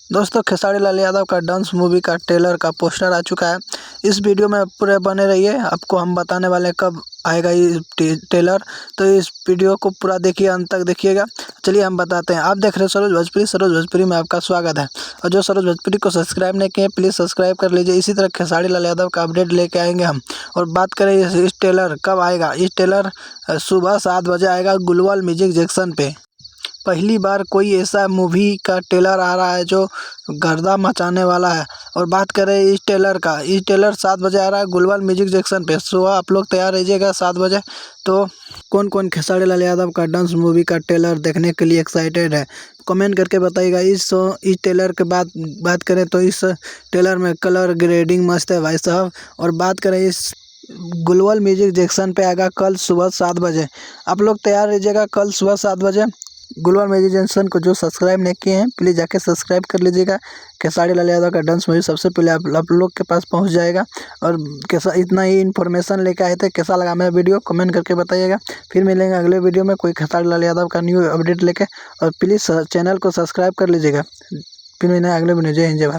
दोस्तों खेसारी लाल यादव का dance movie का ट्रेलर का पोस्टर आ चुका है। इस वीडियो में पूरे बने रहिए, आपको हम बताने वाले हैं कब आएगा ये ट्रेलर। तो इस वीडियो को पूरा देखिए, अंत तक देखिएगा। चलिए हम बताते हैं। आप देख रहे हैं सरोज भोजपुरी। सरोज भोजपुरी में आपका स्वागत है। और जो सरोज भोजपुरी को सब्सक्राइब नहीं किए प्लीज़ सब्सक्राइब कर लीजिए। इसी तरह खेसारी लाल यादव का अपडेट लेके आएंगे हम। और बात करें इस ट्रेलर कब आएगा। इस ट्रेलर सुबह 7 बजे आएगा गुलवाल म्यूजिक जंक्शन पे। पहली बार कोई ऐसा मूवी का ट्रेलर आ रहा है जो गर्दा मचाने वाला है। और बात करें इस ट्रेलर 7 बजे आ रहा है गुलवाल म्यूजिक जंक्शन पे। सुबह आप लोग तैयार रहिएगा 7 बजे। तो कौन कौन खेसारी लाल यादव का डांस मूवी का ट्रेलर देखने के लिए एक्साइटेड है, कमेंट करके बताइएगा। इस ट्रेलर के बाद बात करें तो इस ट्रेलर में कलर ग्रेडिंग मस्त है भाई साहब। और बात करें इस गुलवाल म्यूजिक जंक्शन पे आएगा कल सुबह 7 बजे। आप लोग तैयार रहिएगा कल सुबह 7 बजे। गुलवाल म्यूजिक जंक्शन को जो सब्सक्राइब नहीं किए हैं प्लीज़ जाके सब्सक्राइब कर लीजिएगा। खेसारी लाल यादव का डांस मूवी सबसे पहले आप लोग के पास पहुंच जाएगा। और कैसा इतना ही इन्फॉर्मेशन लेके आए थे, कैसा लगा मेरा वीडियो कमेंट करके बताइएगा। फिर मिलेंगे अगले वीडियो में कोई खेसारी लाल यादव का न्यू अपडेट लेके। और प्लीज़ चैनल को सब्सक्राइब कर लीजिएगा। फिर मिलेंगे अगले वीडियो। जय हिंद जय भारत।